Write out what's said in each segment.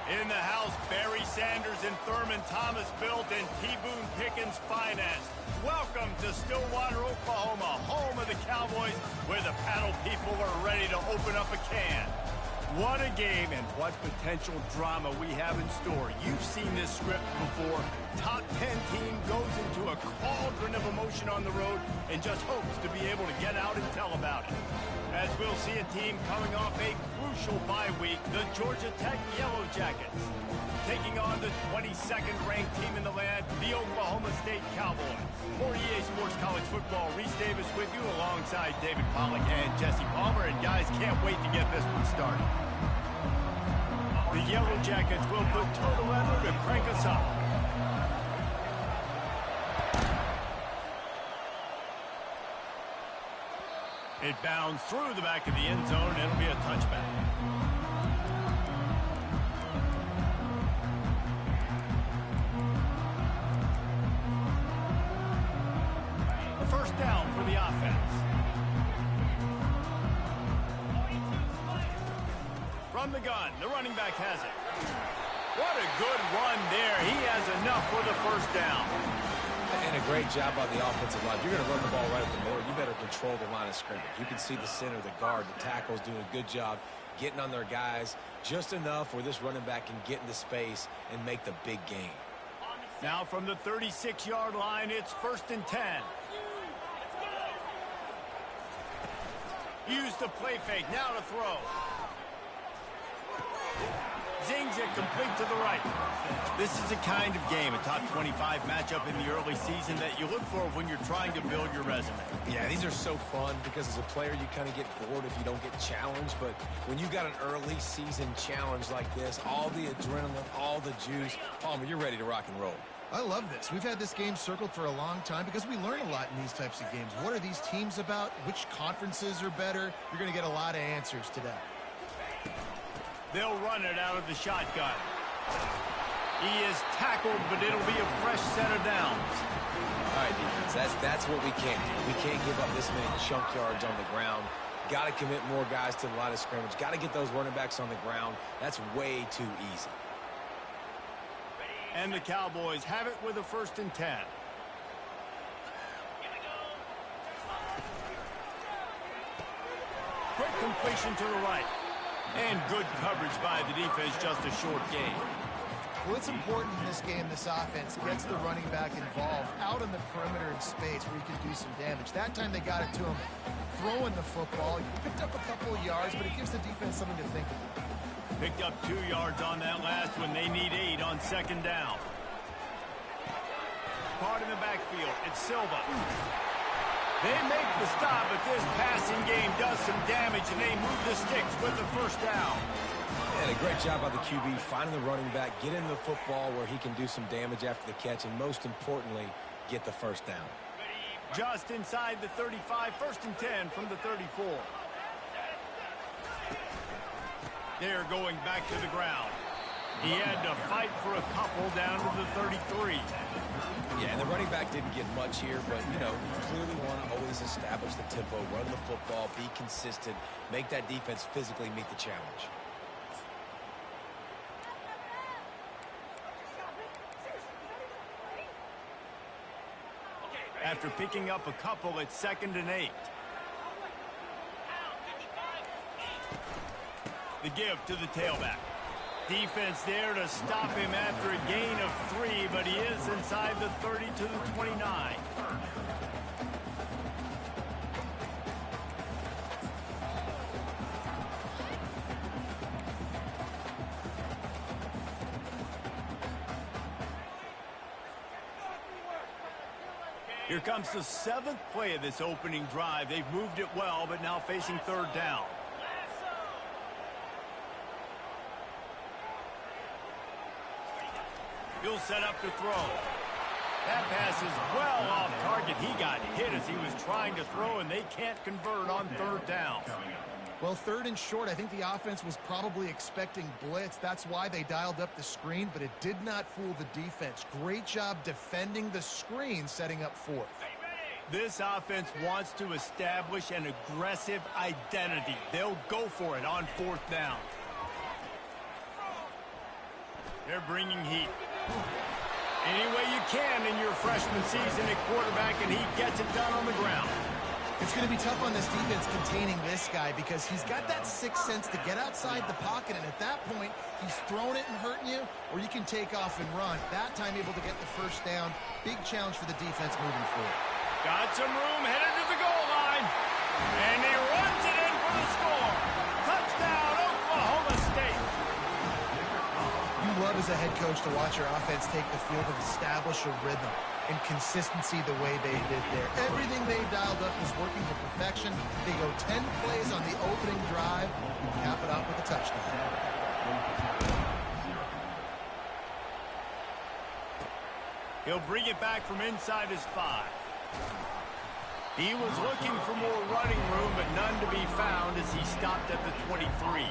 In the house, Barry Sanders and Thurman Thomas built and T. Boone Pickens financed. Welcome to Stillwater, Oklahoma, home of the Cowboys, where the paddle people are ready to open up a can. What a game and what potential drama we have in store. You've seen this script before. Top 10 team goes into a cauldron of emotion on the road and just hopes to be able to get out and tell about it. As we'll see a team coming off a crucial bye week, the Georgia Tech Yellow Jackets, taking on the 22nd ranked team in the land, the Oklahoma State Cowboys. For EA Sports College Football, Reese Davis with you alongside David Pollack and Jesse Palmer. And guys, can't wait to get this one started. The Yellow Jackets will put total effort to crank us up. It bounds through the back of the end zone, and it'll be a touchback. A first down for the offense. From the gun, the running back has it. What a good run there. He has enough for the first down. And a great job on the offensive line. If you're going to run the ball right at the middle, you better control the line of scrimmage. You can see the center, the guard, the tackles doing a good job getting on their guys just enough where this running back can get into space and make the big gain. Now from the 36-yard line, it's 1st and 10. Use the play fake. Now to throw. Zings it complete to the right. This is the kind of game, a top 25 matchup in the early season that you look for when you're trying to build your resume. Yeah, these are so fun because as a player you kind of get bored if you don't get challenged, but when you got an early season challenge like this, all the adrenaline, all the juice, Palmer, you're ready to rock and roll. I love this. We've had this game circled for a long time because we learn a lot in these types of games. What are these teams about? Which conferences are better? You're going to get a lot of answers today. They'll run it out of the shotgun. He is tackled, but it'll be a fresh set of downs. All right, defense, that's what we can't do. We can't give up this many chunk yards on the ground. Got to commit more guys to the line of scrimmage. Got to get those running backs on the ground. That's way too easy. And the Cowboys have it with a 1st and 10. Quick completion to the right. And good coverage by the defense, just a short gain. Well, it's important in this game this offense gets the running back involved out on the perimeter in space where he can do some damage. That time they got it to him throwing the football. He picked up a couple of yards, but it gives the defense something to think about. Picked up 2 yards on that last one. They need 8 on 2nd down. Caught in the backfield. It's Silva. They make the stop, but this passing game does some damage, and they move the sticks with the 1st down. And a great job by the QB finding the running back, getting the football where he can do some damage after the catch, and most importantly, get the 1st down. Just inside the 35, 1st and 10 from the 34. They're going back to the ground. He had to fight for a couple down to the 33. Yeah, and the running back didn't get much here, but, you know, you clearly want to always establish the tempo, run the football, be consistent, make that defense physically meet the challenge. After picking up a couple, it's 2nd and 8. The give to the tailback. Defense there to stop him after a gain of 3, but he is inside the 30 to the 29. Here comes the 7th play of this opening drive. They've moved it well, but now facing 3rd down. He'll set up to throw. That pass is well off target. He got hit as he was trying to throw, and they can't convert on 3rd down. Well, 3rd and short, I think the offense was probably expecting blitz. That's why they dialed up the screen, but it did not fool the defense. Great job defending the screen, setting up 4th. This offense wants to establish an aggressive identity. They'll go for it on 4th down. They're bringing heat. Any way you can in your freshman season at quarterback, and he gets it done on the ground. It's going to be tough on this defense containing this guy because he's got that sixth sense to get outside the pocket, and at that point, he's throwing it and hurting you, or you can take off and run. That time able to get the first down. Big challenge for the defense moving forward. Got some room, headed to the goal line, and he runs it in for the score. Touchdown, Oklahoma State. You love as a head coach to watch your offense take the field and establish a rhythm and consistency the way they did there. Everything they dialed up is working to perfection. They go 10 plays on the opening drive and cap it off with a touchdown. He'll bring it back from inside his 5. He was looking for more running room, but none to be found as he stopped at the 23.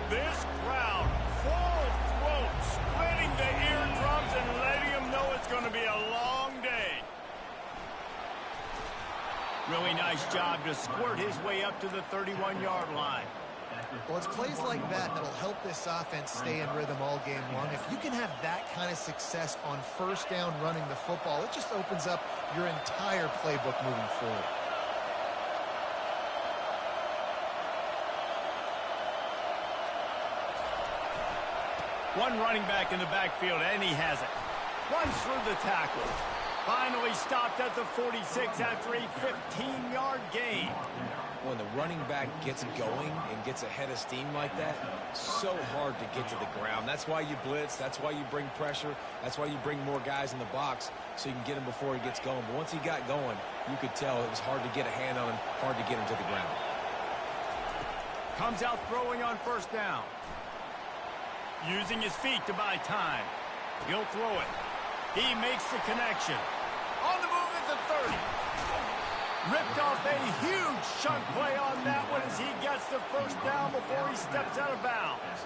This crowd, full throat, splitting the eardrums and letting them know it's going to be a long day. Really nice job to squirt his way up to the 31-yard line. Well, it's plays like that that'll help this offense stay in rhythm all game long. If you can have that kind of success on first down running the football, it just opens up your entire playbook moving forward. One running back in the backfield, and he has it. Runs through the tackle. Finally stopped at the 46 after a 15-yard gain. When the running back gets going and gets ahead of steam like that, so hard to get to the ground. That's why you blitz. That's why you bring pressure. That's why you bring more guys in the box so you can get him before he gets going. But once he got going, you could tell it was hard to get a hand on him, hard to get him to the ground. Comes out throwing on first down. Using his feet to buy time. He'll throw it. He makes the connection. On the move at the 30. Ripped off a huge chunk play on that one as he gets the first down before he steps out of bounds.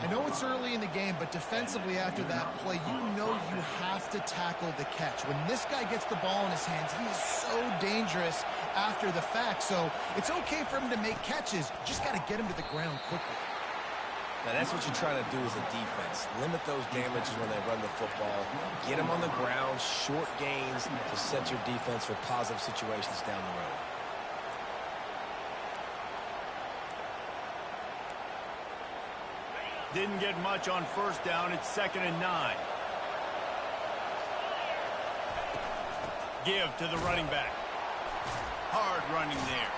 I know it's early in the game, but defensively after that play, you know you have to tackle the catch. When this guy gets the ball in his hands, he is so dangerous after the fact. So it's okay for him to make catches. Just got to get him to the ground quickly. Now, that's what you're trying to do as a defense. Limit those damages when they run the football. Get them on the ground, short gains to set your defense for positive situations down the road. Didn't get much on first down. It's 2nd and 9. Give to the running back. Hard running there.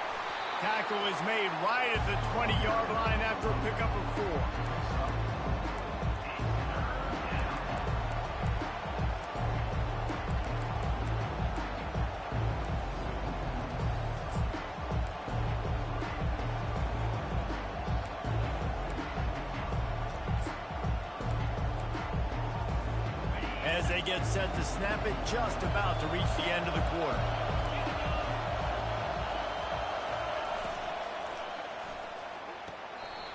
Tackle is made right at the 20-yard line after a pickup of 4. As they get set to snap it, just about to reach the end of the quarter.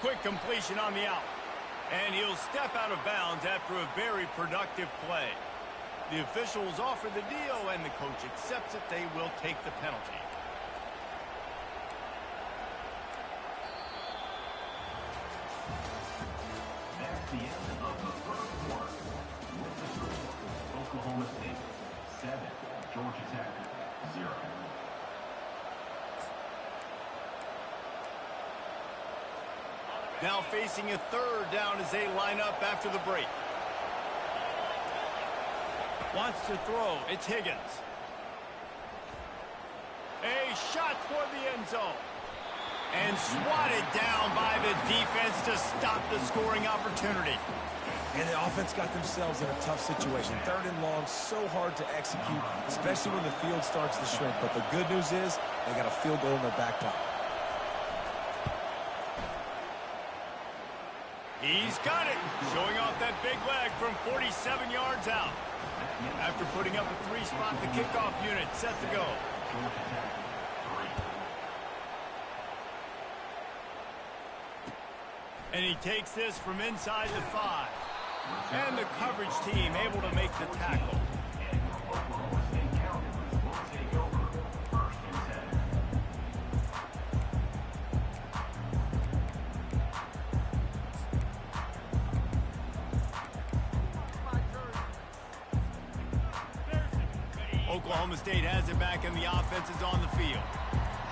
Quick completion on the out. And he'll step out of bounds after a very productive play. The officials offer the deal, and the coach accepts it. They will take the penalty. That's the end of the first quarter. With the score, Oklahoma State 7, Georgia Tech 0. Now facing a 3rd down as they line up after the break. Wants to throw. It's Higgins. A shot toward the end zone. And swatted down by the defense to stop the scoring opportunity. And the offense got themselves in a tough situation. 3rd and long, so hard to execute, especially when the field starts to shrink. But the good news is they got a field goal in their back pocket. He's got it, showing off that big leg from 47 yards out. After putting up a 3-spot, the kickoff unit set to go. And he takes this from inside the 5. And the coverage team able to make the tackle. Oklahoma State Cowboys will take over 1st and 10. Oklahoma State has it back and the offense is on the field.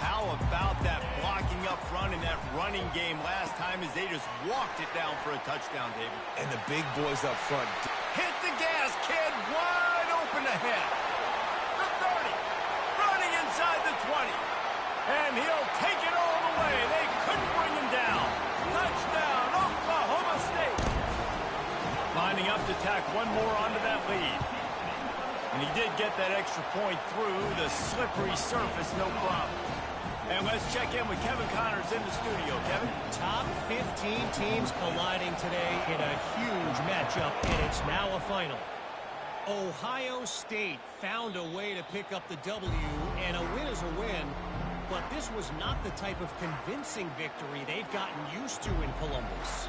How about that blocking up front in that running game last time as they just walked it down for a touchdown, David? And the big boys up front. Hit the gas, kid. Wide open ahead. The 30. Running inside the 20. And he'll take it all the way. They couldn't bring him down. Touchdown, Oklahoma State. Lining up to tack one more onto that lead. And he did get that extra point through the slippery surface, no problem. And let's check in with Kevin Connors in the studio. Kevin? Top 15 teams colliding today in a huge matchup, and it's now a final. Ohio State found a way to pick up the W, and a win is a win, but this was not the type of convincing victory they've gotten used to in Columbus.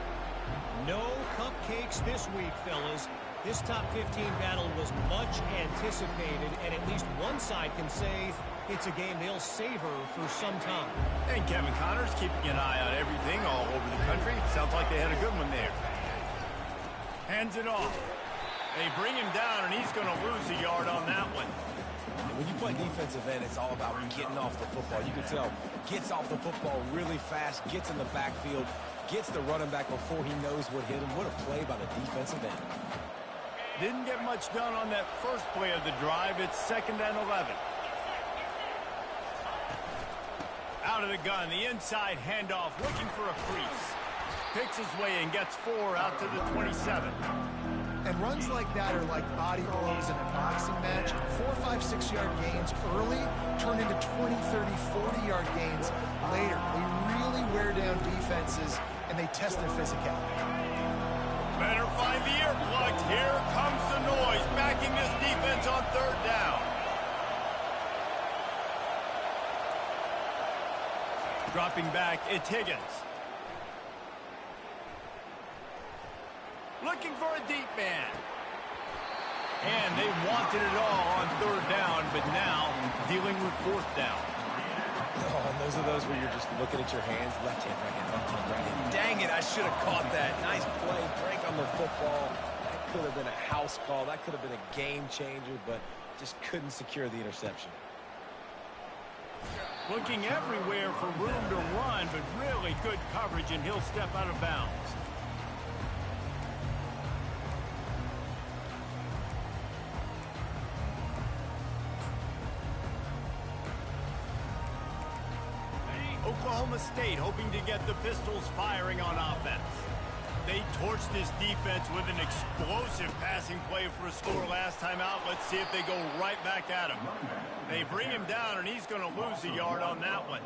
No cupcakes this week, fellas. This top 15 battle was much anticipated, and at least one side can say it's a game they'll savor for some time. And Kevin Connors keeping an eye on everything all over the country. Sounds like they had a good one there. Hands it off. They bring him down, and he's going to lose a yard on that one. When you play defensive end, it's all about getting off the football. You can tell, gets off the football really fast, gets in the backfield, gets the running back before he knows what hit him. What a play by the defensive end. Didn't get much done on that first play of the drive. It's 2nd and 11. Out of the gun, the inside handoff, looking for a crease. Picks his way and gets 4 out to the 27. And runs like that are like body blows in a boxing match. 4, 5, 6-yard gains early turn into 20, 30, 40-yard gains later. They really wear down defenses, and they test their physicality. Better find the earplugs. Here comes the noise, backing this defense on 3rd down. Dropping back, it's Higgins. Looking for a deep man. And they wanted it all on 3rd down, but now dealing with 4th down. Oh, and those are those where you're just looking at your hands, left hand, right hand, left hand, right hand. Dang it, I should have caught that. Nice play, break on the football. That could have been a house call. That could have been a game changer, but just couldn't secure the interception. Looking everywhere for room to run, but really good coverage, and he'll step out of bounds. Oklahoma State hoping to get the Pistols firing on offense. They torched this defense with an explosive passing play for a score last time out. Let's see if they go right back at him. They bring him down, and he's going to lose a yard on that one.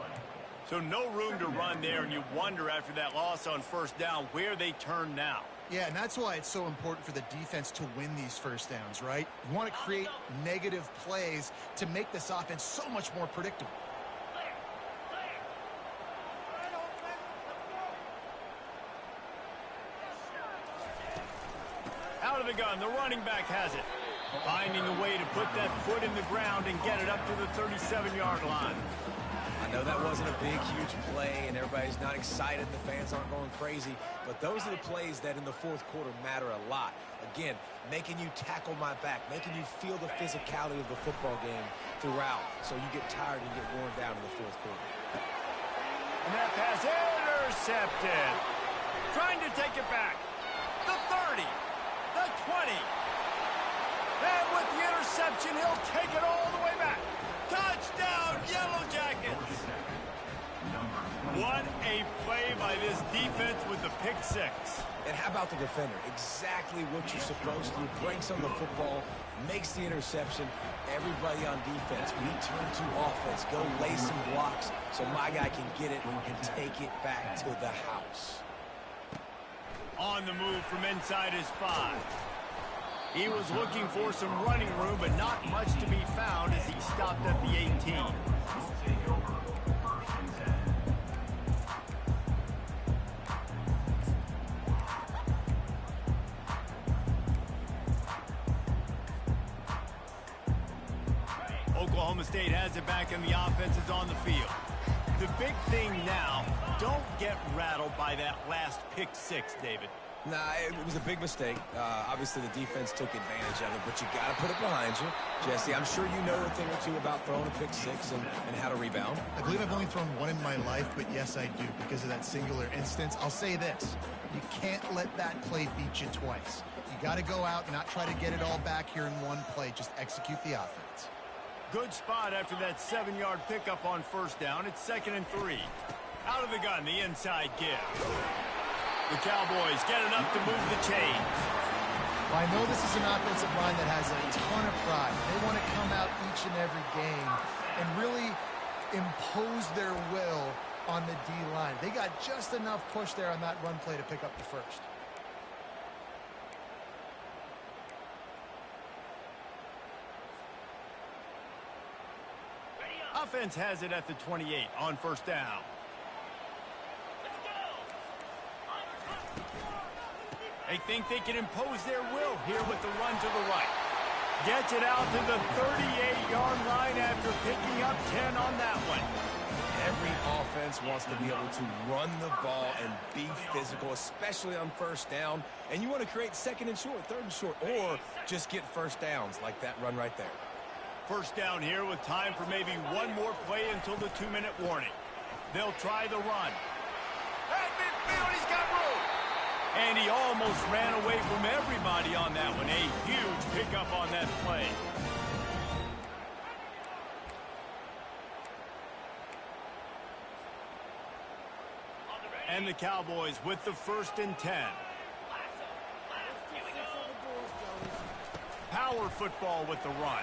So no room to run there, and you wonder after that loss on 1st down where they turn now. Yeah, and that's why it's so important for the defense to win these 1st downs, right? You want to create negative plays to make this offense so much more predictable. Out of the gun, the running back has it. Finding a way to put that foot in the ground and get it up to the 37-yard line. I know that wasn't a big, huge play, and everybody's not excited. The fans aren't going crazy. But those are the plays that in the 4th quarter matter a lot. Again, making you tackle my back, making you feel the physicality of the football game throughout, so you get tired and get worn down in the 4th quarter. And that pass intercepted. Trying to take it back. The 30. The 20. And with the interception, he'll take it all the way back. Touchdown, Yellow Jackets. What a play by this defense with the pick 6. And how about the defender? Exactly what you're supposed to. Breaks on the football, makes the interception. Everybody on defense, we turn to offense. Go lay some blocks so my guy can get it and take it back to the house. On the move from inside his 5. He was looking for some running room, but not much to be found as he stopped at the 18. Oklahoma State has it back and the offense is on the field. The big thing now, don't get rattled by that last pick six, David. Nah, it was a big mistake. Obviously, the defense took advantage of it, but you got to put it behind you. Jesse, I'm sure you know a thing or two about throwing a pick six and how to rebound. I believe I've only thrown one in my life, but yes, I do because of that singular instance. I'll say this. You can't let that play beat you twice. You got to go out and not try to get it all back here in one play. Just execute the offense. Good spot after that 7-yard pickup on first down. It's 2nd and 3. Out of the gun, the inside give. The Cowboys get enough to move the chains. Well, I know this is an offensive line that has a ton of pride. They want to come out each and every game and really impose their will on the D-line. They got just enough push there on that run play to pick up the first. Offense has it at the 28 on first down. They think they can impose their will here with the run to the right. Gets it out to the 38-yard line after picking up 10 on that one. Every offense wants to be able to run the ball and be physical, especially on first down. And you want to create 2nd and short, 3rd and short, or just get first downs like that run right there. First down here with time for maybe one more play until the 2-minute warning. They'll try the run. At midfield, he's got room. And he almost ran away from everybody on that one. A huge pickup on that play. And the Cowboys with the 1st and 10. Power football with the run.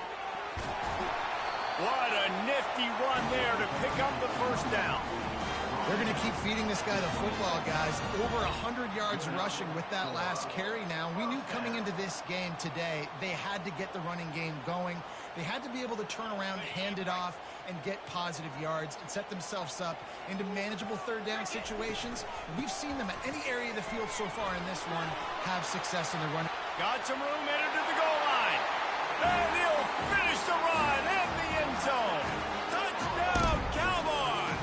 What a nifty run there to pick up the first down. They're going to keep feeding this guy the football, guys. Over 100 yards rushing with that last carry now. We knew coming into this game today, they had to get the running game going. They had to be able to turn around, hand it off, and get positive yards and set themselves up into manageable third down situations. We've seen them at any area of the field so far in this one have success in the run. Got some room, headed to the goal line. And he'll finish the run in the end zone. Touchdown, Cowboys!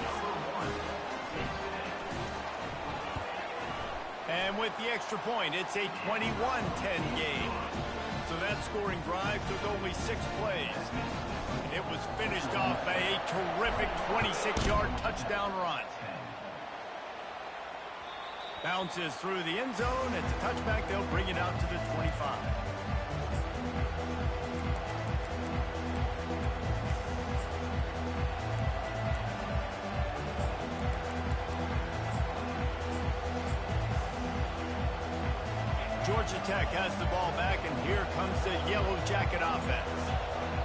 And with the extra point, it's a 21-10 game. So that scoring drive took only 6 plays. It was finished off by a terrific 26-yard touchdown run. Bounces through the end zone. It's a touchback. They'll bring it out to the 25. Georgia Tech has the ball back, and here comes the Yellow Jacket offense.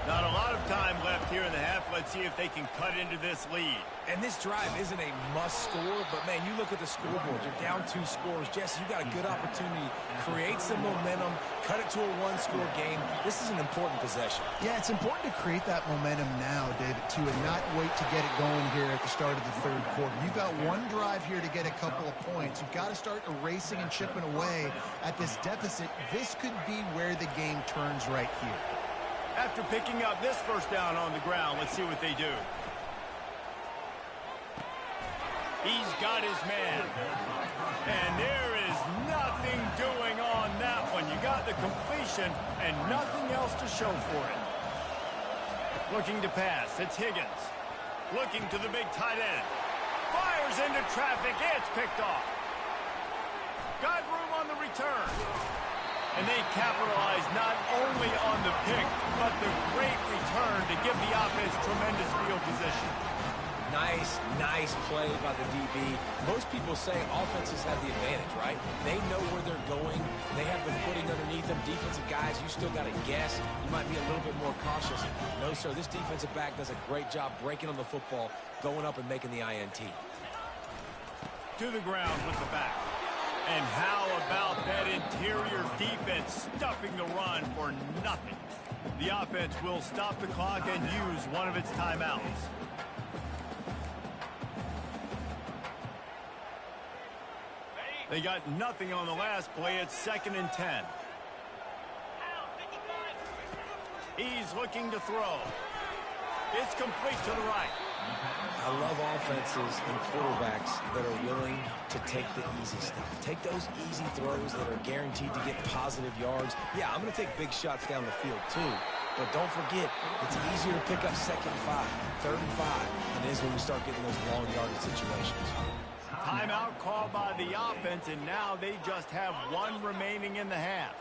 Not a lot of time left here in the half. Let's see if they can cut into this lead. And this drive isn't a must score, but, man, you look at the scoreboard. You're down 2 scores. Jesse, you got a good opportunity. Create some momentum. Cut it to a 1-score game. This is an important possession. Yeah, it's important to create that momentum now, David, too, and not wait to get it going here at the start of the 3rd quarter. You've got one drive here to get a couple of points. You've got to start erasing and chipping away at this deficit. This could be where the game turns right here. After picking up this first down on the ground, let's see what they do. He's got his man. And there is nothing doing on that one. You got the completion and nothing else to show for it. Looking to pass. It's Higgins. Looking to the big tight end. Fires into traffic. It's picked off. Got room on the return. And they capitalize not only on the pick, but the great return to give the offense tremendous field position. Nice play by the DB. Most people say offenses have the advantage, right? They know where they're going. They have the footing underneath them. Defensive guys, you still got to guess. You might be a little bit more cautious. No, sir, this defensive back does a great job breaking on the football, going up and making the INT. To the ground with the back. And how about that interior defense stuffing the run for nothing? The offense will stop the clock and use one of its timeouts. They got nothing on the last play. It's 2nd and 10. He's looking to throw. It's complete to the right. I love offenses and quarterbacks that are willing to take the easy stuff. Take those easy throws that are guaranteed to get positive yards. Yeah, I'm going to take big shots down the field too. But don't forget, it's easier to pick up 2nd and 5, 3rd and 5 than it is when we start getting those long yardage situations. Timeout called by the offense, and now they just have one remaining in the half.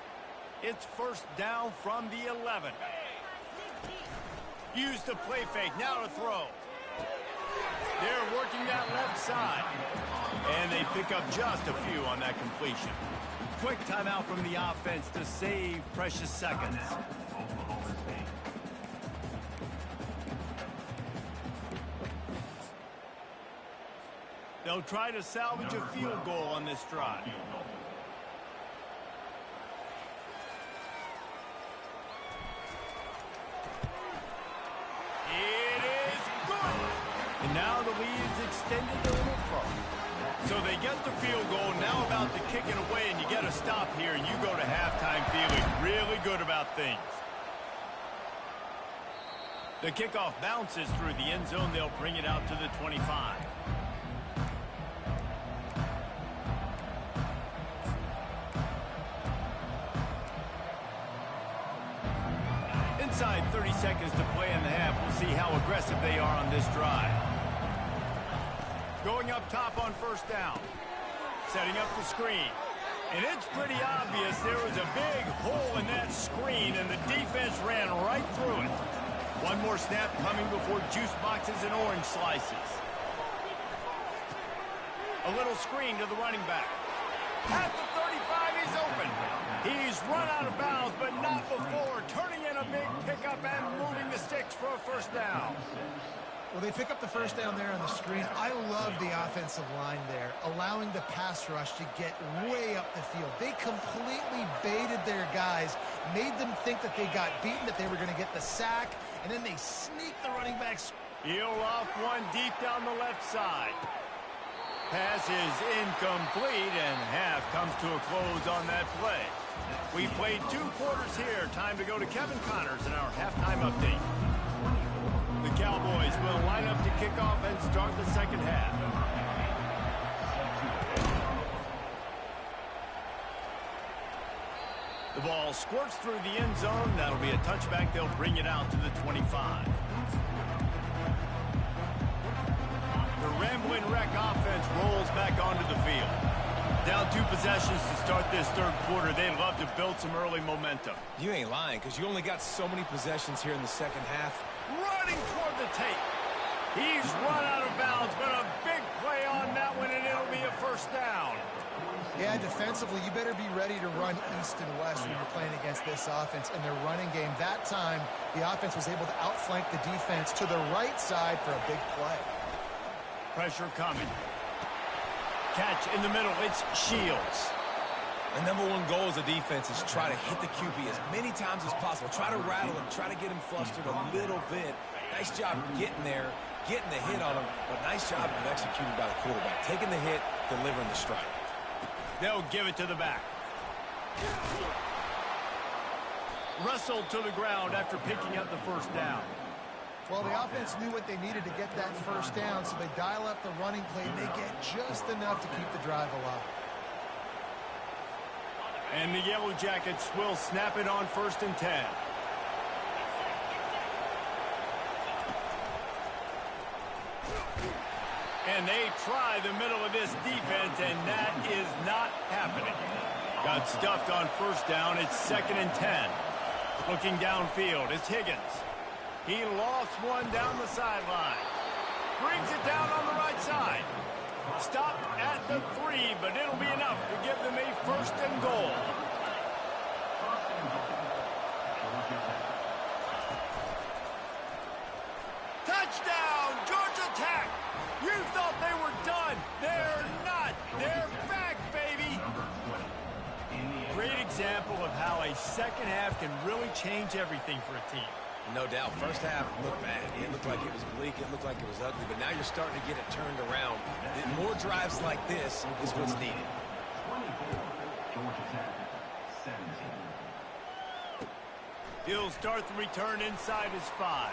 It's 1st down from the 11. Use the play fake, now to throw. They're working that left side. And they pick up just a few on that completion. Quick timeout from the offense to save precious seconds. They'll try to salvage a field goal on this drive. It is good. And now the lead is extended a little further. So they get the field goal, now about to kick it away, and you get a stop here, and you go to halftime feeling really good about things. The kickoff bounces through the end zone. They'll bring it out to the 25. Inside 30 seconds to play in the half. We'll see how aggressive they are on this drive. Going up top on 1st down. Setting up the screen. And it's pretty obvious there was a big hole in that screen, and the defense ran right through it. One more snap coming before juice boxes and orange slices. A little screen to the running back. At the 35, he's open. He's run out of bounds, but not before. Turning in a big pickup and moving the sticks for a 1st down. Well, they pick up the 1st down there on the screen. I love the offensive line there, allowing the pass rush to get way up the field. They completely baited their guys, made them think that they got beaten, that they were going to get the sack, and then they sneaked the running backs. He'll off one deep down the left side. Pass is incomplete, and half comes to a close on that play. We played 2 quarters here. Time to go to Kevin Connors in our halftime update. The Cowboys will line up to kick off and start the 2nd half. The ball squirts through the end zone. That'll be a touchback. They'll bring it out to the 25. The Ramblin' Wreck offense rolls back onto the field. Down 2 possessions to start this 3rd quarter. They'd love to build some early momentum. You ain't lying, because you only got so many possessions here in the 2nd half. Running toward the tape. He's run out of bounds, but a big play on that one, and it'll be a 1st down. Yeah, defensively, you better be ready to run east and west when you're playing against this offense and their running game. That time, the offense was able to outflank the defense to the right side for a big play. Pressure coming. Catch in the middle. It's Shields. The #1 goal as a defense is try to hit the QB as many times as possible. Try to rattle him. Try to get him flustered a little bit. Nice job getting there, getting the hit on him, but nice job of executing by the quarterback. Taking the hit, delivering the strike. They'll give it to the back. Wrestled to the ground after picking up the 1st down. Well, the offense knew what they needed to get that 1st down, so they dial up the running play, and they get just enough to keep the drive alive. And the Yellow Jackets will snap it on 1st and 10. And they try the middle of this defense, and that is not happening. Got stuffed on 1st down. It's 2nd and 10. Looking downfield, it's Higgins. He lost one down the sideline. Brings it down on the right side. Stopped at the 3, but it'll be enough to give them a 1st and goal. Touchdown, Georgia Tech! You thought they were done. They're not. They're back, baby. Great example of how a 2nd half can really change everything for a team. No doubt. 1st half looked bad. It looked like it was bleak. It looked like it was ugly. But now you're starting to get it turned around. More drives like this is what's needed. 24, Georgia Tech, 17. He'll start the return inside his 5.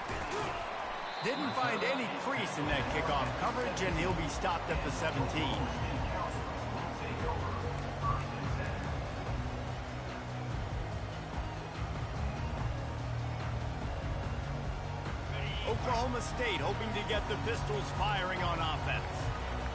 Didn't find any crease in that kickoff coverage, and he'll be stopped at the 17. Oklahoma State hoping to get the Pistols firing on offense.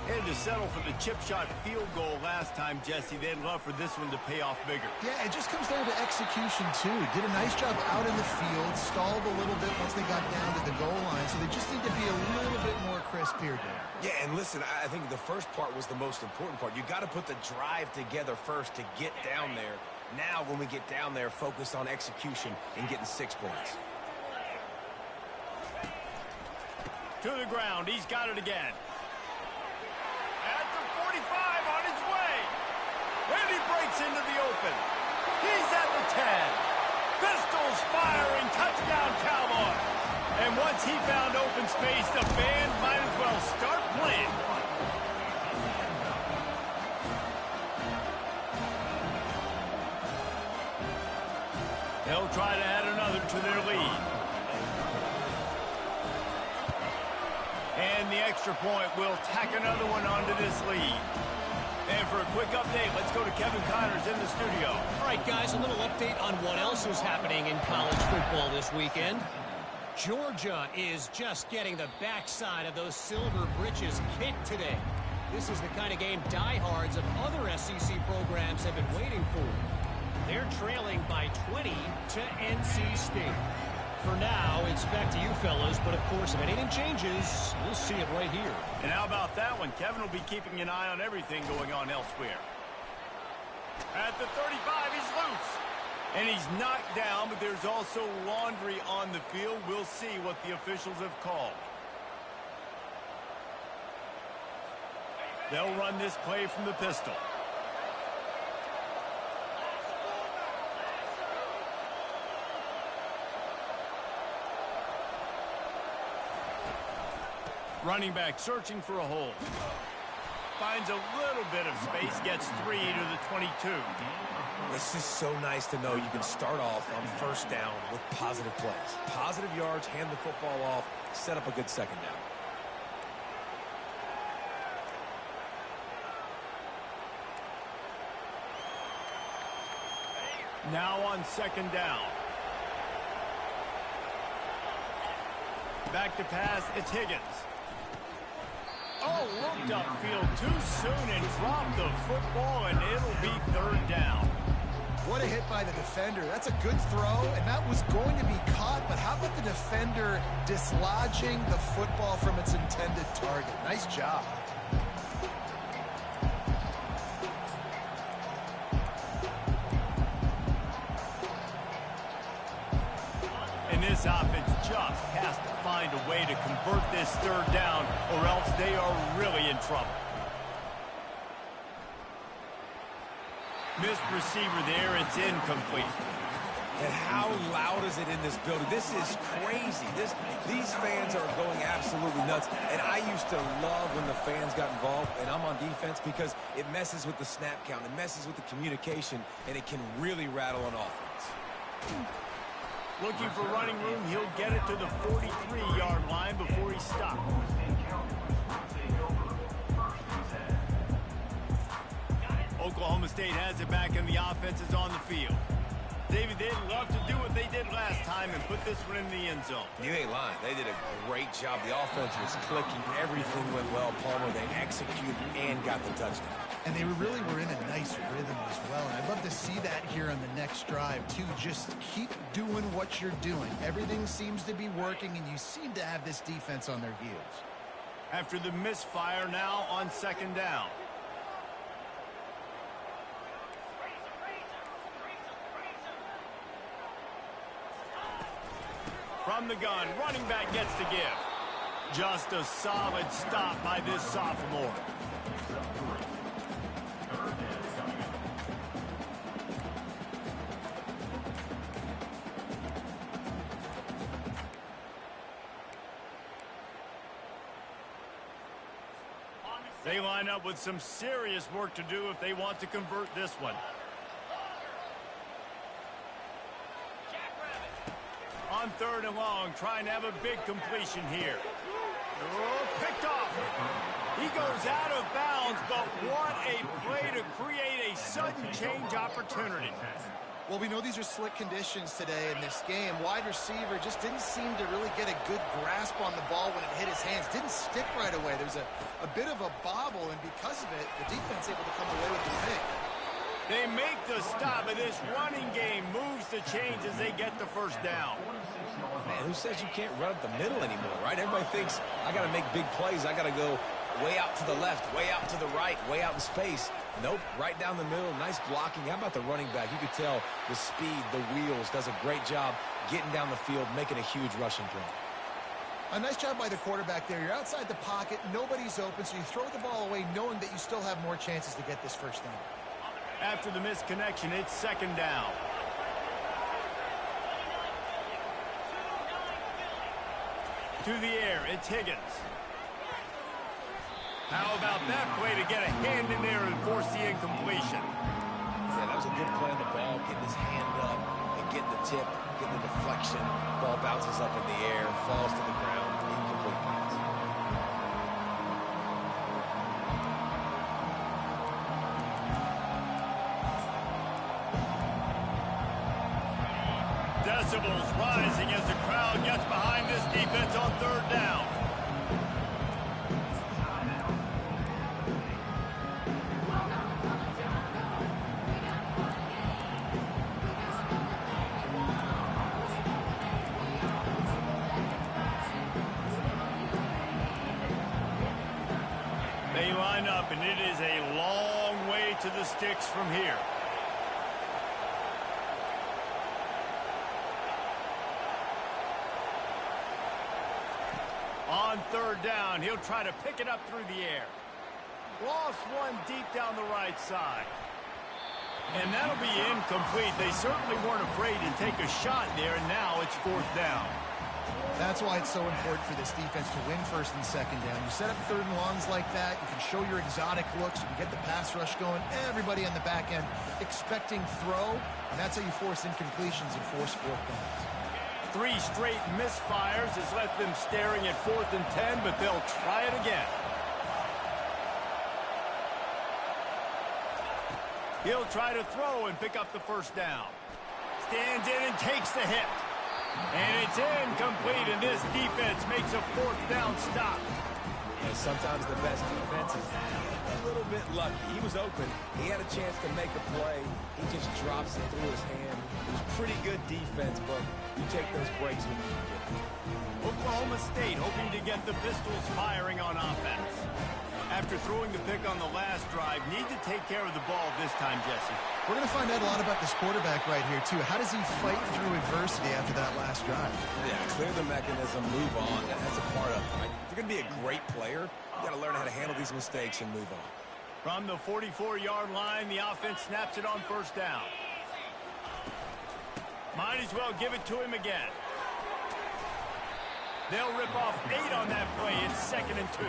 Had to settle for the chip shot field goal last time, Jesse. They'd love for this one to pay off bigger. Yeah, it just comes down to execution, too. Did a nice job out in the field, stalled a little bit once they got down to the goal line, so they just need to be a little bit more crisp here, Dan. Yeah, and listen, I think the first part was the most important part. You got to put the drive together first to get down there. Now, when we get down there, focus on execution and getting 6 points. To the ground. He's got it again. At the 45 on his way. And he breaks into the open. He's at the 10. Pistols firing. Touchdown, Cowboys. And once he found open space, the band might as well start playing. They'll try to add another to their lead. And the extra point will tack another one onto this lead. And for a quick update, let's go to Kevin Connors in the studio. All right, guys, a little update on what else is happening in college football this weekend. Georgia is just getting the backside of those silver britches kicked today. This is the kind of game diehards of other SEC programs have been waiting for. They're trailing by 20 to NC State. For now, it's back to you fellas, but of course, if anything changes, we'll see it right here. And how about that one? Kevin will be keeping an eye on everything going on elsewhere. At the 35, he's loose. And he's knocked down, but there's also laundry on the field. We'll see what the officials have called. They'll run this play from the pistol. Running back searching for a hole. Finds a little bit of space, gets 3 to the 22. This is so nice to know you can start off on first down with positive plays. Positive yards, hand the football off, set up a good second down. Now on second down. Back to pass, it's Higgins. Oh, looked upfield too soon and dropped the football, and it'll be third down. What a hit by the defender. That's a good throw, and that was going to be caught, but how about the defender dislodging the football from its intended target? Nice job. And this offense just has to find a way to convert this third down, or else they are really in trouble. Missed receiver there, it's incomplete. And how loud is it in this building? This is crazy. These fans are going absolutely nuts. And I used to love when the fans got involved, and I'm on defense, because it messes with the snap count. It messes with the communication, and it can really rattle an offense. Looking for running room, he'll get it to the 43-yard line before he stops. Oklahoma State has it back, and the offense is on the field. David, they'd love to do what they did last time and put this one in the end zone. You ain't lying. They did a great job. The offense was clicking. Everything went well. Palmer, they executed and got the touchdown. And they really were in a nice rhythm as well. And I'd love to see that here on the next drive, too. Just keep doing what you're doing. Everything seems to be working, and you seem to have this defense on their heels. After the misfire, now on second down. From the gun, running back gets the give. Just a solid stop by this sophomore. They line up with some serious work to do if they want to convert this one. On 3rd and long, trying to have a big completion here. Oh, picked off. He goes out of bounds, but what a play to create a sudden change opportunity. Well, we know these are slick conditions today in this game. Wide receiver just didn't seem to really get a good grasp on the ball when it hit his hands. Didn't stick right away. There's a bit of a bobble, and because of it, the defense able to come away with the pick. They make the stop, and this running game moves the chains as they get the first down. Man, who says you can't run up the middle anymore, right? Everybody thinks, I got to make big plays. I got to go way out to the left, way out to the right, way out in space. Nope, right down the middle. Nice blocking. How about the running back? You could tell the speed, the wheels, does a great job getting down the field, making a huge rushing play. A nice job by the quarterback there. You're outside the pocket. Nobody's open, so you throw the ball away knowing that you still have more chances to get this first down. After the missed connection, it's 2nd down. To the air, it's Higgins. How about that play to get a hand in there and force the incompletion? Yeah, that was a good play on the ball, getting his hand up and getting the tip, getting the deflection. Ball bounces up in the air, falls to the ground, incomplete pass. Decibels rising as the crowd gets behind this defense on 3rd down. They line up, and it is a long way to the sticks from here. On 3rd down, he'll try to pick it up through the air. Lost one deep down the right side. And that'll be incomplete. They certainly weren't afraid to take a shot there, and now it's 4th down. That's why it's so important for this defense to win 1st and 2nd down. You set up 3rd and longs like that, you can show your exotic looks, you can get the pass rush going, everybody on the back end expecting throw, and that's how you force incompletions and force 4th downs. 3 straight misfires has left them staring at 4th and 10, but they'll try it again. He'll try to throw and pick up the 1st down. Stands in and takes the hit. And it's incomplete, and this defense makes a 4th down stop. And sometimes the best defense is a little bit lucky. He was open. He had a chance to make a play. He just drops it through his hand. It was pretty good defense, but you take those breaks when you can get it. Oklahoma State hoping to get the Pistols firing on offense. After throwing the pick on the last drive, need to take care of the ball this time, Jesse. We're going to find out a lot about this quarterback right here, too. How does he fight through adversity after that last drive? Yeah, clear the mechanism, move on. That's a part of it, right? If you're going to be a great player, you got to learn how to handle these mistakes and move on. From the 44-yard line, the offense snaps it on 1st down. Might as well give it to him again. They'll rip off 8 on that play. It's 2nd and 2.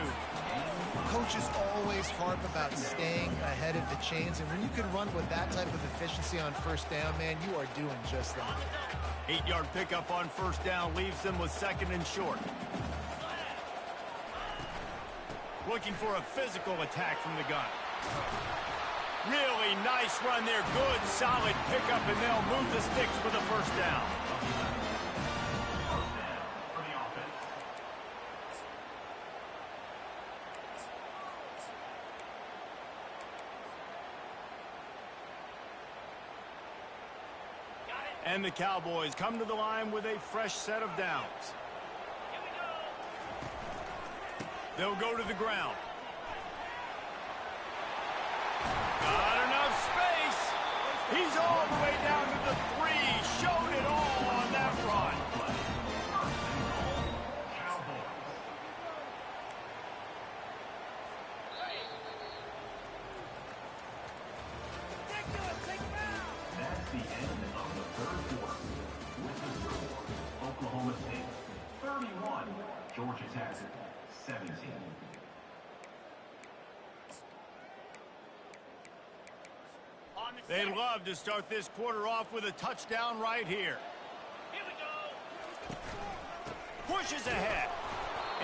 Coaches always harp about staying ahead of the chains, and when you can run with that type of efficiency on 1st down, man, you are doing just that. 8-yard pickup on 1st down leaves them with 2nd and short. Looking for a physical attack from the gun. Really nice run there. Good, solid pickup, and they'll move the sticks for the 1st down. And the Cowboys come to the line with a fresh set of downs. They'll go to the ground. Got enough space. He's all the way down to the 3. Showed it all on that run. That's the end of the 3rd quarter. With the score, Oklahoma State 31, Georgia Tech 17. They'd love to start this quarter off with a touchdown right here. pushes ahead.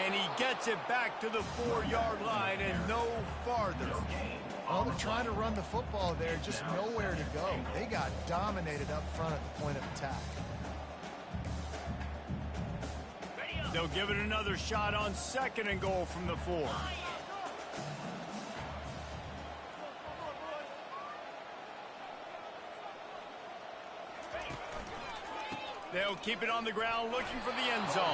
And he gets it back to the 4-yard line and no farther. Well, they're trying to run the football there, just nowhere to go. They got dominated up front at the point of attack. They'll give it another shot on 2nd and goal from the 4. They'll keep it on the ground looking for the end zone.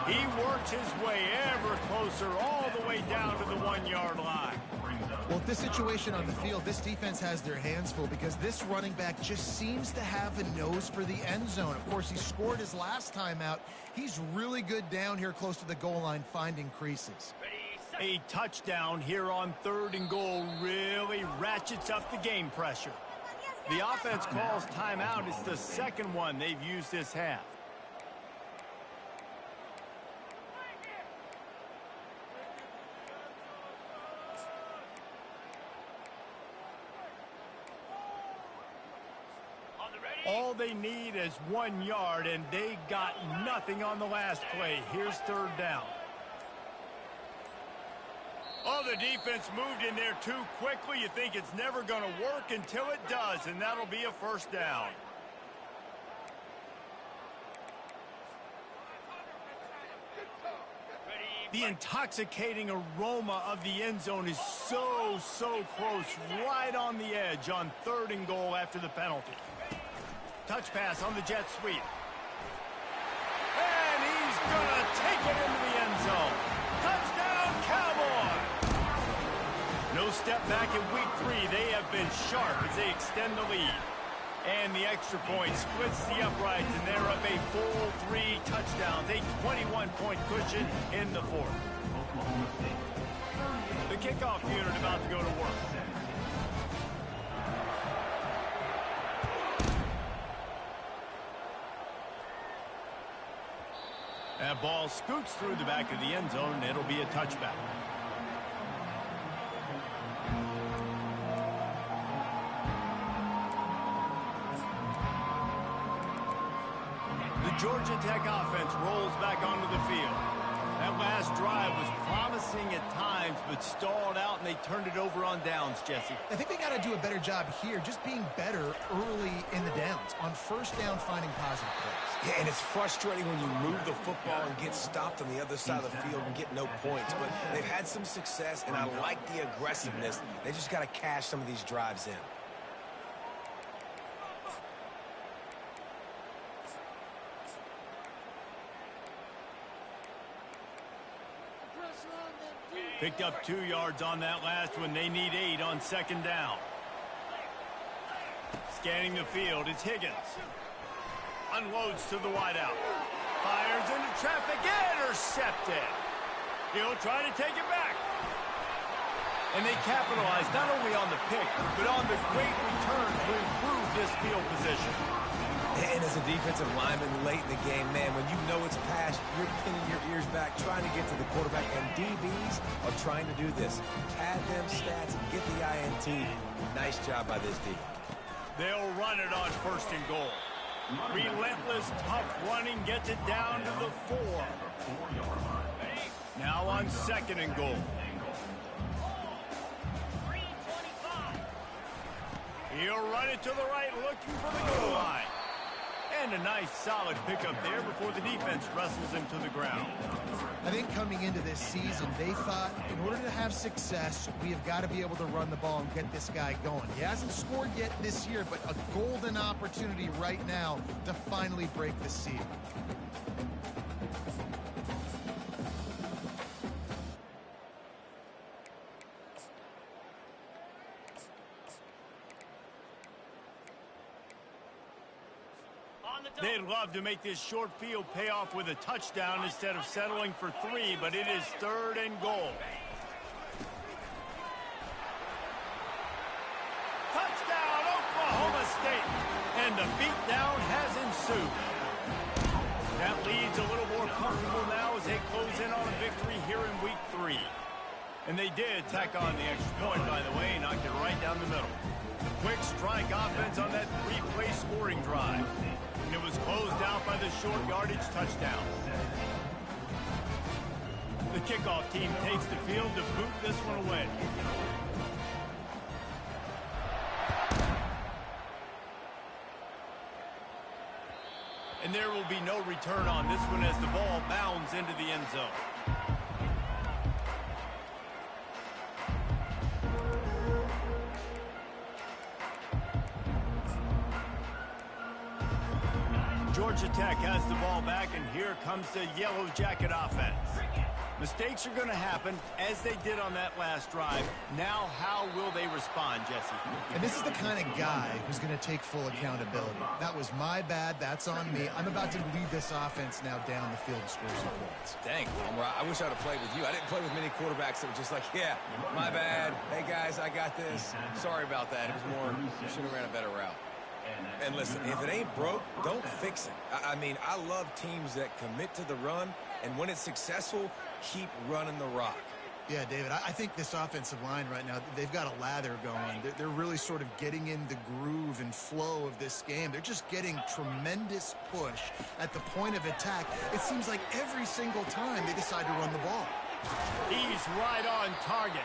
He works his way ever closer all the way down to the 1-yard line. Well, with this situation on the field, this defense has their hands full because this running back just seems to have a nose for the end zone. Of course, he scored his last time out. He's really good down here close to the goal line finding creases. A touchdown here on 3rd and goal really ratchets up the game pressure. The offense calls timeout. It's the 2nd one they've used this half. All they need is 1 yard, and they got nothing on the last play. Here's 3rd down. Oh, the defense moved in there too quickly. You think it's never going to work until it does, and that'll be a 1st down. The intoxicating aroma of the end zone is so close, right on the edge on 3rd and goal after the penalty. Touch pass on the jet sweep. And he's going to take it into the end zone. Touchdown, Cowboys! No step back in week 3. They have been sharp as they extend the lead. And the extra point splits the uprights, and they're up a full 3 touchdowns, a 21-point cushion in the 4th. The kickoff unit about to go to work. That ball scoots through the back of the end zone, and it'll be a touchback. The Georgia Tech offense rolls back onto the field. That last drive was promising at times, but stalled out, and they turned it over on downs, Jesse. I think they got to do a better job here, just being better early in the downs, on 1st down finding positive plays. Yeah, and it's frustrating when you move the football and get stopped on the other side of the field and get no points. But they've had some success, and I like the aggressiveness. They just got to cash some of these drives in. Picked up 2 yards on that last one. They need 8 on 2nd down. Scanning the field, it's Higgins. Unloads to the wideout. Fires into traffic, intercepted. He'll try to take it back. And they capitalize not only on the pick, but on the great return to improve this field position. And as a defensive lineman late in the game, man, when you know it's past, you're pinning your ears back, trying to get to the quarterback, and DBs are trying to do this. Pad them stats and get the INT. Nice job by this D. They'll run it on 1st and goal. Relentless, tough running gets it down to the 4. Now on 2nd and goal. He'll run it to the right, looking for the goal line. And a nice solid pickup there before the defense wrestles him to the ground. I think coming into this season, they thought in order to have success, we have got to be able to run the ball and get this guy going. He hasn't scored yet this year, but a golden opportunity right now to finally break the seal. They'd love to make this short field pay off with a touchdown instead of settling for 3, but it is 3rd and goal. Touchdown, Oklahoma State! And the beatdown has ensued. That lead's a little more comfortable now as they close in on a victory here in week 3. And they did tack on the extra point, by the way, knocked it right down the middle. Quick strike offense on that 3-play scoring drive. And it was closed out by the short yardage touchdown. The kickoff team takes the field to boot this one away. And there will be no return on this one as the ball bounds into the end zone. Georgia Tech has the ball back, and here comes the Yellow Jacket offense. Mistakes are going to happen, as they did on that last drive. Now, how will they respond, Jesse? And this is the kind of guy who's going to take full accountability. That was my bad. That's on me. I'm about to lead this offense now down the field and score some points. Dang, Palmer, I wish I would have played with you. I didn't play with many quarterbacks that were just like, yeah, my bad. Hey, guys, I got this. Sorry about that. It was more, should have ran a better route. And listen, if it ain't broke, don't fix it. I mean, I love teams that commit to the run, and when it's successful, keep running the rock. Yeah, David, I think this offensive line right now, they've got a lather going. They're really sort of getting in the groove and flow of this game. They're just getting tremendous push at the point of attack. It seems like every single time they decide to run the ball. He's right on target.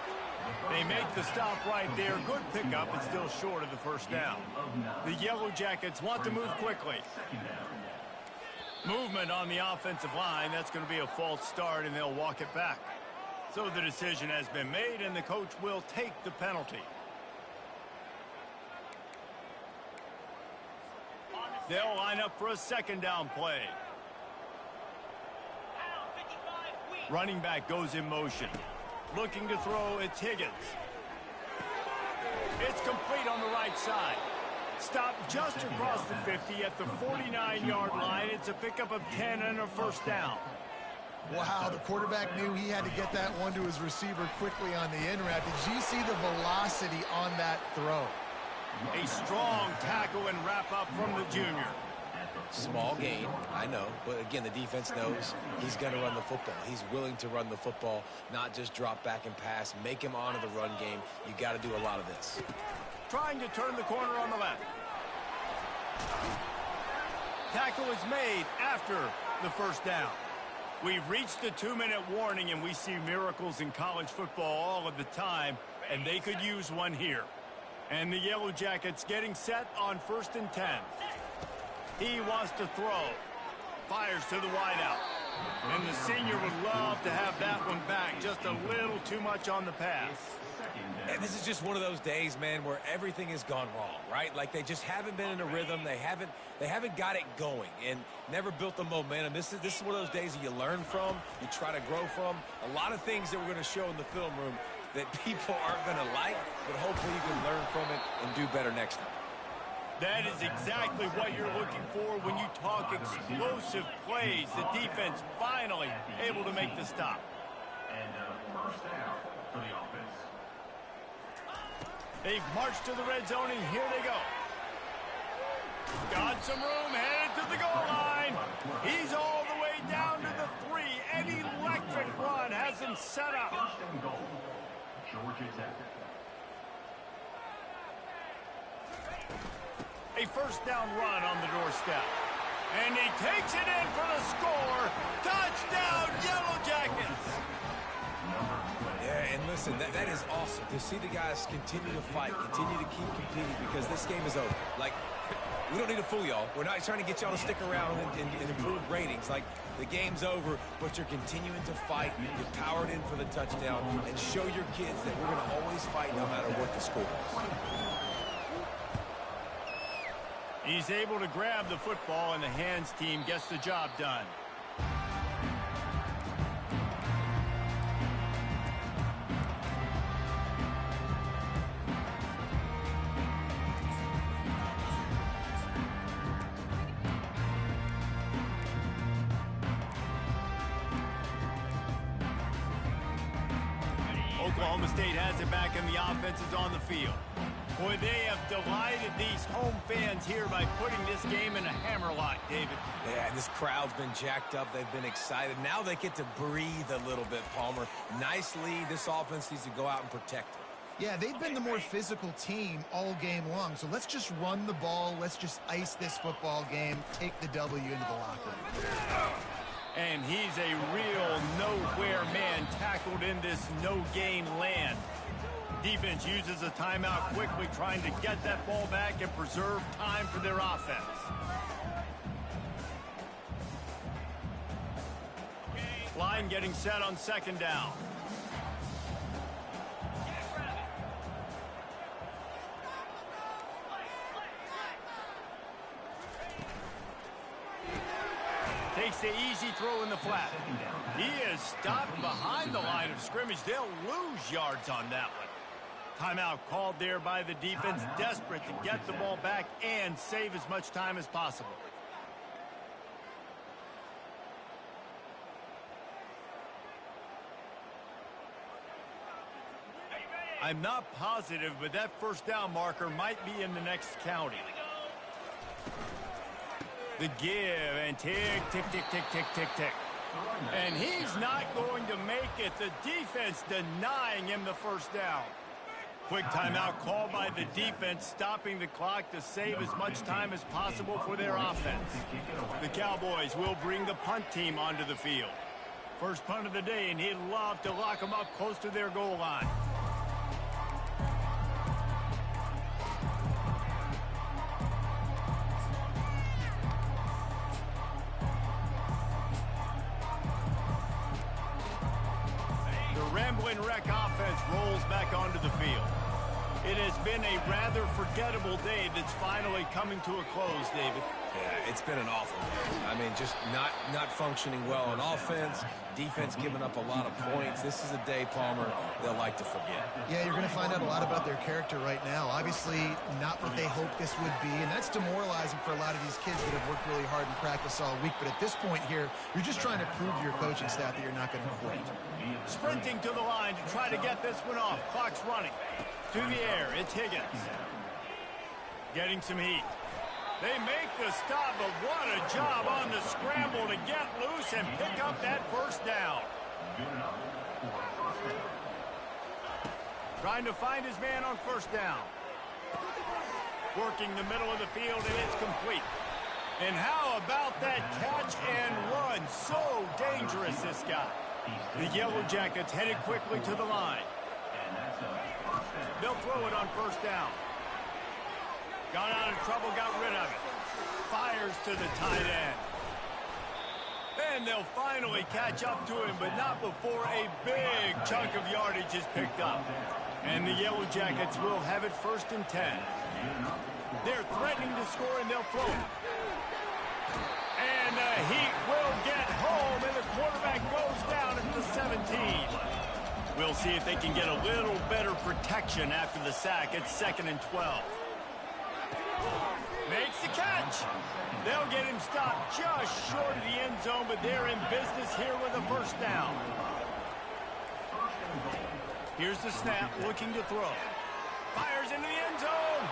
They make the stop right there. Good pickup, but still short of the first down. The Yellow Jackets want to move quickly. Movement on the offensive line. That's going to be a false start, and they'll walk it back. So the decision has been made, and the coach will take the penalty. They'll line up for a second down play. Running back goes in motion. Looking to throw, it's Higgins. It's complete on the right side. Stopped just across the 50 at the 49-yard line. It's a pickup of 10 and a first down. Wow, the quarterback knew he had to get that one to his receiver quickly on the in route. Did you see the velocity on that throw? A strong tackle and wrap up from the junior. Small gain, I know, but again, the defense knows he's going to run the football. He's willing to run the football, not just drop back and pass, make him honor the run game. You got to do a lot of this. Trying to turn the corner on the left. Tackle is made after the first down. We've reached the 2-minute warning, and we see miracles in college football all of the time, and they could use one here. And the Yellow Jackets getting set on 1st and 10. He wants to throw. Fires to the wideout. And the senior would love to have that one back. Just a little too much on the pass. And this is just one of those days, man, where everything has gone wrong, right? Like they just haven't been in a rhythm. They haven't got it going and never built the momentum. This is one of those days that you learn from, you try to grow from. A lot of things that we're going to show in the film room that people aren't going to like, but hopefully you can learn from it and do better next time. That is exactly what you're looking for when you talk explosive plays. The defense finally able to make the stop. And first down for the offense. They've marched to the red zone, and here they go. Got some room, headed to the goal line. He's all the way down to the 3. An electric run has him set up. First and goal, Georgia Tech. A first down run on the doorstep. And he takes it in for the score. Touchdown, Yellow Jackets. Yeah, and listen, that is awesome to see the guys continue to fight, continue to keep competing, because this game is over. Like, we don't need to fool y'all. We're not trying to get y'all to stick around and improve ratings. Like, the game's over, but you're continuing to fight. You're powered in for the touchdown, and show your kids that we're going to always fight no matter what the score is. He's able to grab the football, and the hands team gets the job done. Oklahoma State has it back, and the offense is on the field. Boy, they have delighted these home fans here by putting this game in a hammerlock, David. Yeah, and this crowd's been jacked up. They've been excited. Now they get to breathe a little bit, Palmer. Nice lead. This offense needs to go out and protect it. Yeah, they've been the more physical team all game long. So let's just run the ball. Let's just ice this football game, take the W into the locker room. And he's a real nowhere man tackled in this no-gain land. Defense uses a timeout quickly, trying to get that ball back and preserve time for their offense. Line getting set on second down. Takes the easy throw in the flat. He is stopped behind the line of scrimmage. They'll lose yards on that one. Timeout called there by the defense, desperate to get the ball back and save as much time as possible. I'm not positive, but that first down marker might be in the next county. The give, and tick, tick, tick, tick, tick, tick, tick. And he's not going to make it. The defense denying him the first down. Quick timeout called by the defense, stopping the clock to save as much time as possible for their offense. The Cowboys will bring the punt team onto the field. First punt of the day, and he'd love to lock them up close to their goal line. Ramblin' Wreck offense rolls back onto the field. It has been a rather forgettable day that's finally coming to a close, David. Yeah, it's been an awful day. I mean, just not functioning well on offense, defense giving up a lot of points. This is a day, Palmer, they'll like to forget. Yeah, you're going to find out a lot about their character right now. Obviously, not what they hoped this would be, and that's demoralizing for a lot of these kids that have worked really hard in practice all week. But at this point here, you're just trying to prove to your coaching staff that you're not going to quit. Sprinting to the line to try to get this one off. Clock's running. To the air, it's Higgins. Getting some heat. They make the stop, but what a job on the scramble to get loose and pick up that first down. Trying to find his man on first down. Working the middle of the field, and it's complete. And how about that catch and run? So dangerous, this guy. The Yellow Jackets headed quickly to the line. They'll throw it on first down. Got out of trouble, got rid of it. Fires to the tight end. And they'll finally catch up to him, but not before a big chunk of yardage is picked up. And the Yellow Jackets will have it 1st and 10. They're threatening to score, and they'll throw it. And the Heat will get home, and the quarterback goes down at the 17. We'll see if they can get a little better protection after the sack. It's 2nd and 12. Makes the catch. They'll get him stopped just short of the end zone, but they're in business here with a first down. Here's the snap, looking to throw. Fires into the end zone.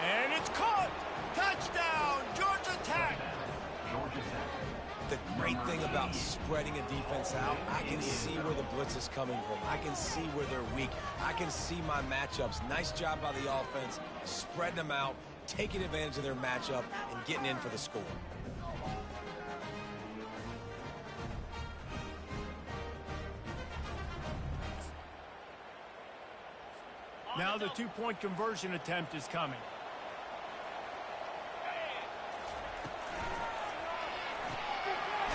And it's caught. Touchdown, Georgia Tech. The great thing about spreading a defense out, I can see where the blitz is coming from. I can see where they're weak. I can see my matchups. Nice job by the offense, spreading them out, taking advantage of their matchup, and getting in for the score. Now the two-point conversion attempt is coming.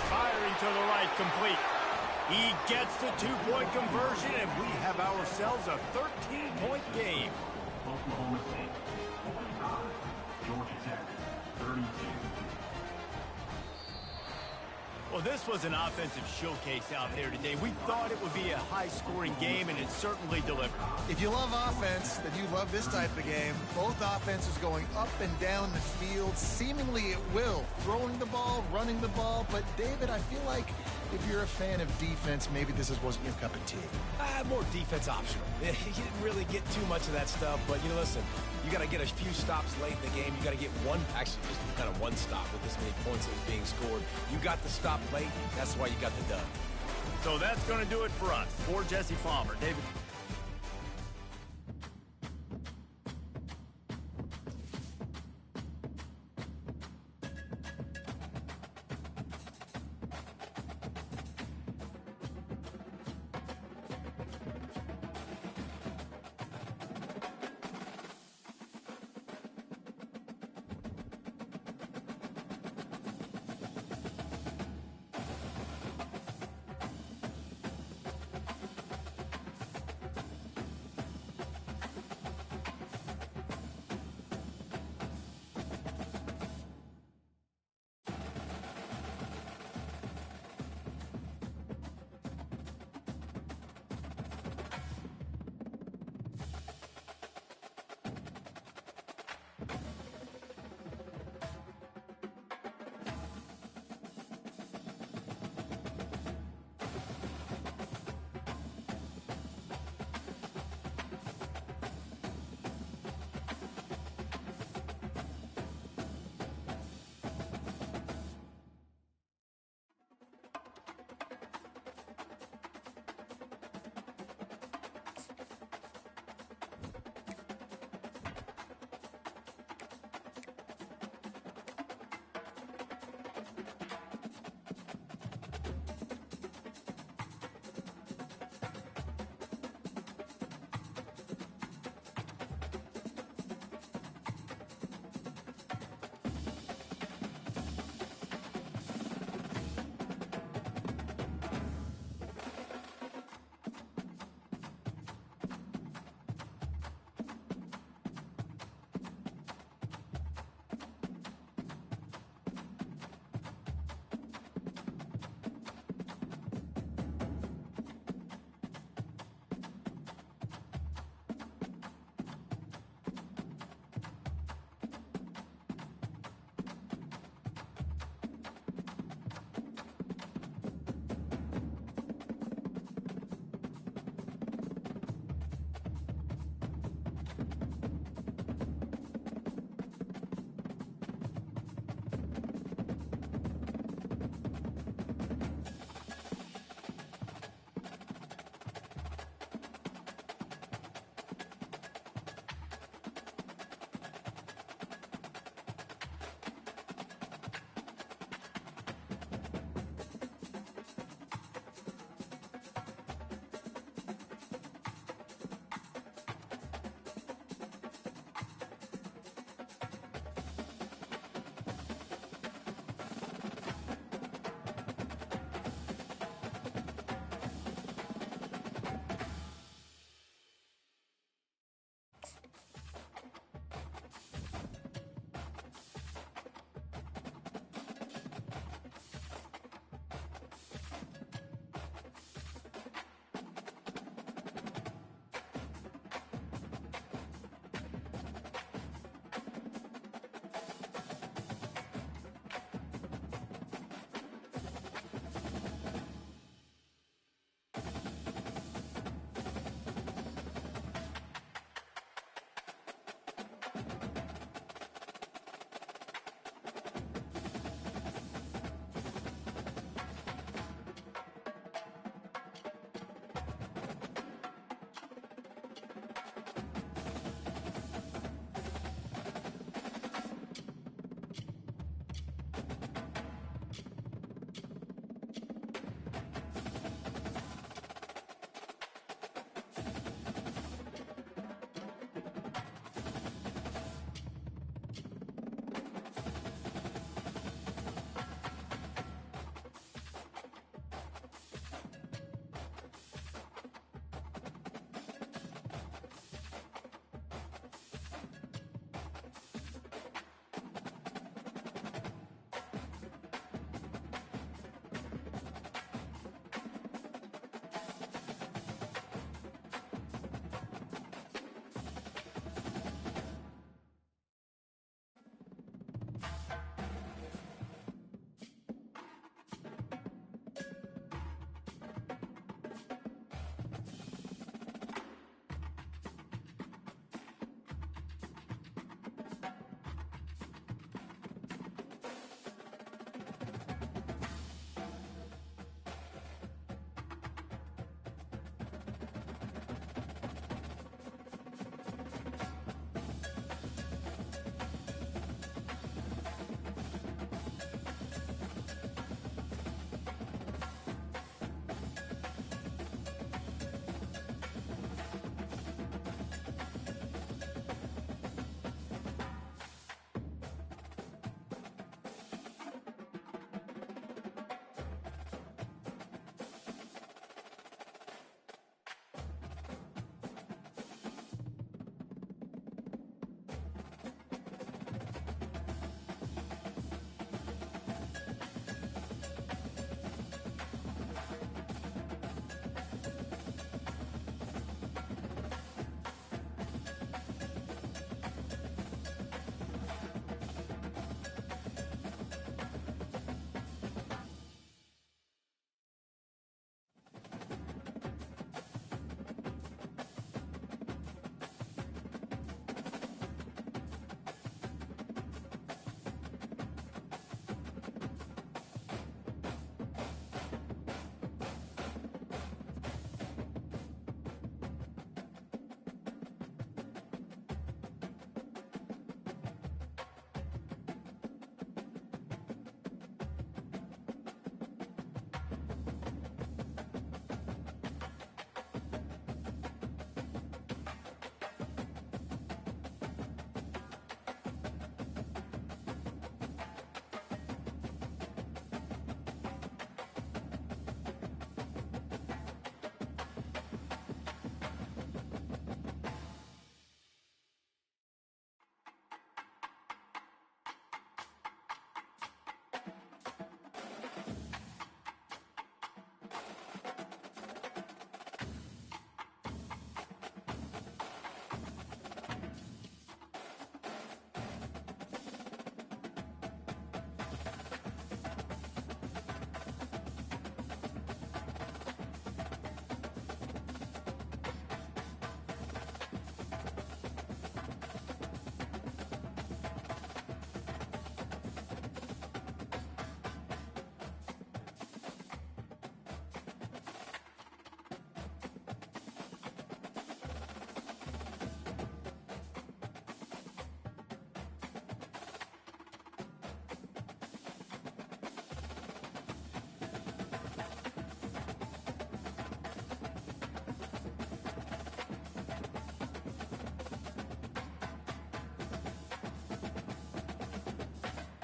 Firing to the right, complete. He gets the two-point conversion, and we have ourselves a 13-point game. Oklahoma State, 45. Georgia Tech, 32. Well, this was an offensive showcase out there today. We thought it would be a high-scoring game, and it certainly delivered. If you love offense, then you love this type of game. Both offenses going up and down the field, seemingly at will. Throwing the ball, running the ball. But, David, I feel like if you're a fan of defense, maybe this wasn't your cup of tea. More defense optional. You didn't really get too much of that stuff, but, you know, listen, you got to get a few stops late in the game. You got to get one, actually just kind of one stop with this many points that was being scored. You got the stop late. That's why you got the dub. So that's going to do it for us. For Jesse Palmer, David.